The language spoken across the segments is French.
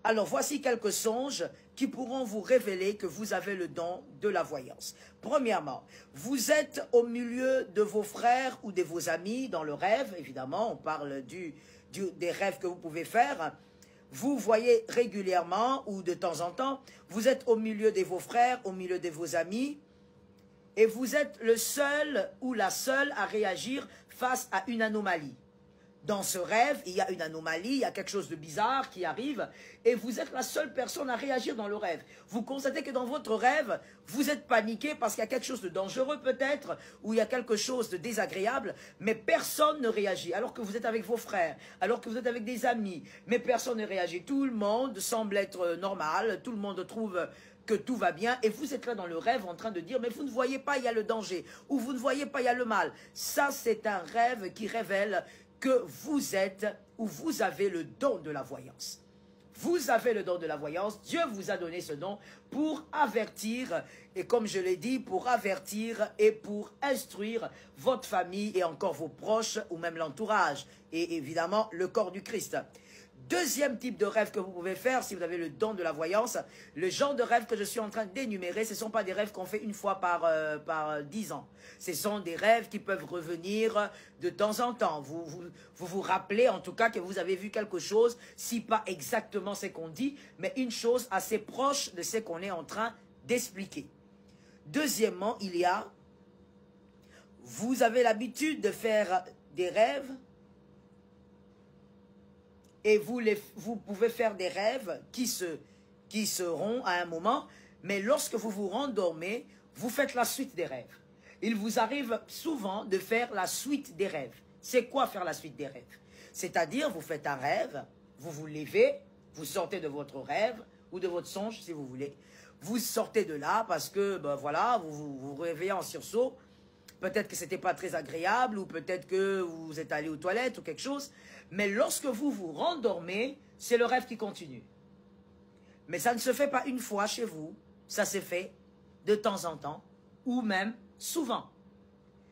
Alors, voici quelques songes qui pourront vous révéler que vous avez le don de la voyance. Premièrement, vous êtes au milieu de vos frères ou de vos amis dans le rêve. Évidemment, on parle des rêves que vous pouvez faire. Vous voyez régulièrement ou de temps en temps, vous êtes au milieu de vos frères, au milieu de vos amis, et vous êtes le seul ou la seule à réagir face à une anomalie. Dans ce rêve, il y a une anomalie, il y a quelque chose de bizarre qui arrive, et vous êtes la seule personne à réagir dans le rêve. Vous constatez que dans votre rêve, vous êtes paniqué parce qu'il y a quelque chose de dangereux peut-être, ou il y a quelque chose de désagréable, mais personne ne réagit, alors que vous êtes avec vos frères, alors que vous êtes avec des amis, mais personne ne réagit. Tout le monde semble être normal, tout le monde trouve que tout va bien, et vous êtes là dans le rêve en train de dire, mais vous ne voyez pas, il y a le danger, ou vous ne voyez pas, il y a le mal. Ça, c'est un rêve qui révèle que vous êtes ou vous avez le don de la voyance. Vous avez le don de la voyance, Dieu vous a donné ce don pour avertir, et comme je l'ai dit, pour avertir et pour instruire votre famille et encore vos proches ou même l'entourage, et évidemment le corps du Christ. Deuxième type de rêve que vous pouvez faire si vous avez le don de la voyance, le genre de rêve que je suis en train d'énumérer, ce ne sont pas des rêves qu'on fait une fois par 10 ans. Ce sont des rêves qui peuvent revenir de temps en temps. Vous rappelez en tout cas que vous avez vu quelque chose, si pas exactement ce qu'on dit, mais une chose assez proche de ce qu'on est en train d'expliquer. Deuxièmement, vous avez l'habitude de faire des rêves, et vous pouvez faire des rêves qui seront à un moment, mais lorsque vous vous rendormez, vous faites la suite des rêves. Il vous arrive souvent de faire la suite des rêves. C'est quoi faire la suite des rêves? C'est-à-dire, vous faites un rêve, vous vous levez, vous sortez de votre rêve, ou de votre songe si vous voulez. Vous sortez de là parce que, ben voilà, vous réveillez en sursaut. Peut-être que c'était pas très agréable, ou peut-être que vous êtes allé aux toilettes ou quelque chose. Mais lorsque vous vous rendormez, c'est le rêve qui continue. Mais ça ne se fait pas une fois chez vous. Ça s'est fait de temps en temps, ou même souvent.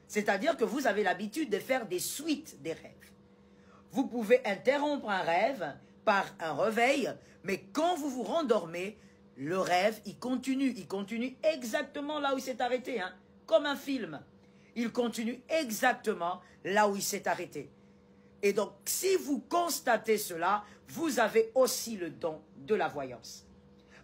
C'est-à-dire que vous avez l'habitude de faire des suites des rêves. Vous pouvez interrompre un rêve par un réveil, mais quand vous vous rendormez, le rêve, il continue exactement là où il s'est arrêté, hein, comme un film. Il continue exactement là où il s'est arrêté. Et donc, si vous constatez cela, vous avez aussi le don de la voyance.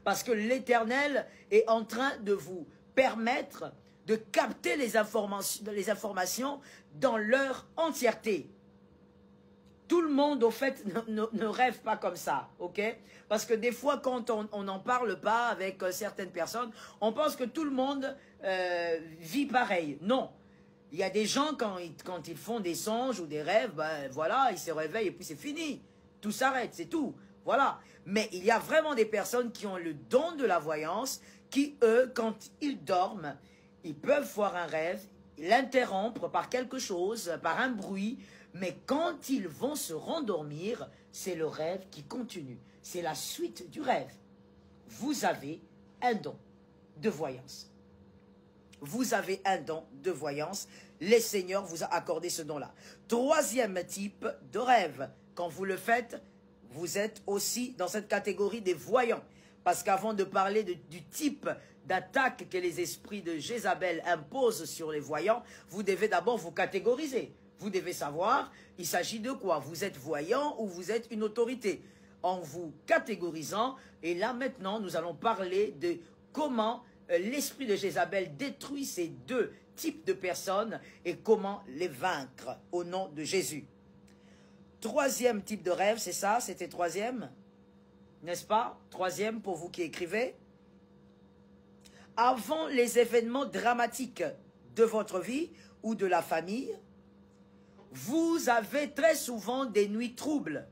Parce que l'Éternel est en train de vous permettre de capter les informations dans leur entièreté. Tout le monde, au fait, ne rêve pas comme ça, ok? Parce que des fois, quand on n'en parle pas avec certaines personnes, on pense que tout le monde vit pareil. Non. Il y a des gens, quand ils font des songes ou des rêves, ben voilà, ils se réveillent et puis c'est fini. Tout s'arrête, c'est tout. Voilà. Mais il y a vraiment des personnes qui ont le don de la voyance, qui, eux, quand ils dorment, ils peuvent voir un rêve, l'interrompre par quelque chose, par un bruit, mais quand ils vont se rendormir, c'est le rêve qui continue. C'est la suite du rêve. Vous avez un don de voyance. Vous avez un don de voyance. Le Seigneur vous a accordé ce don-là. Troisième type de rêve. Quand vous le faites, vous êtes aussi dans cette catégorie des voyants. Parce qu'avant de parler du type d'attaque que les esprits de Jézabel imposent sur les voyants, vous devez d'abord vous catégoriser. Vous devez savoir, il s'agit de quoi? Vous êtes voyant ou vous êtes une autorité? En vous catégorisant, et là maintenant, nous allons parler de comment l'esprit de Jézabel détruit ces deux types de personnes et comment les vaincre au nom de Jésus. Troisième type de rêve, c'est ça? C'était troisième? N'est-ce pas? Troisième pour vous qui écrivez. Avant les événements dramatiques de votre vie ou de la famille, vous avez très souvent des nuits troubles.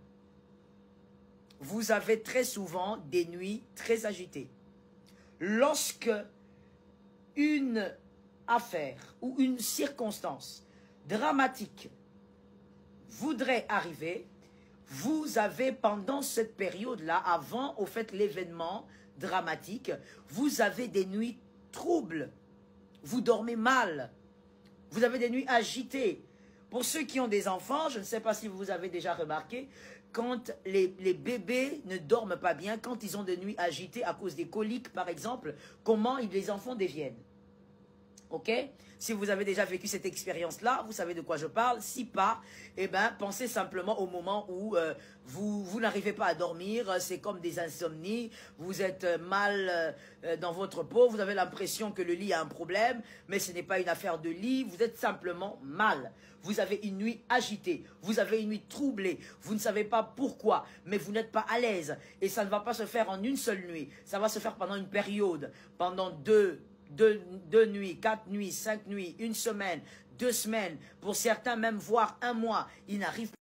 Vous avez très souvent des nuits très agitées. Lorsque une affaire ou une circonstance dramatique voudrait arriver, vous avez pendant cette période-là, avant au fait l'événement dramatique, vous avez des nuits troubles. Vous dormez mal. Vous avez des nuits agitées. Pour ceux qui ont des enfants, je ne sais pas si vous avez déjà remarqué, quand les bébés ne dorment pas bien, quand ils ont des nuits agitées à cause des coliques, par exemple, comment les enfants deviennent. Ok? Si vous avez déjà vécu cette expérience-là, vous savez de quoi je parle. Si pas, eh ben, pensez simplement au moment où vous n'arrivez pas à dormir, c'est comme des insomnies, vous êtes mal dans votre peau, vous avez l'impression que le lit a un problème, mais ce n'est pas une affaire de lit, vous êtes simplement mal. Vous avez une nuit agitée, vous avez une nuit troublée, vous ne savez pas pourquoi, mais vous n'êtes pas à l'aise. Et ça ne va pas se faire en une seule nuit, ça va se faire pendant une période, pendant deux nuits, 4 nuits, 5 nuits, une semaine, 2 semaines, pour certains même voire un mois. Ils n'arrivent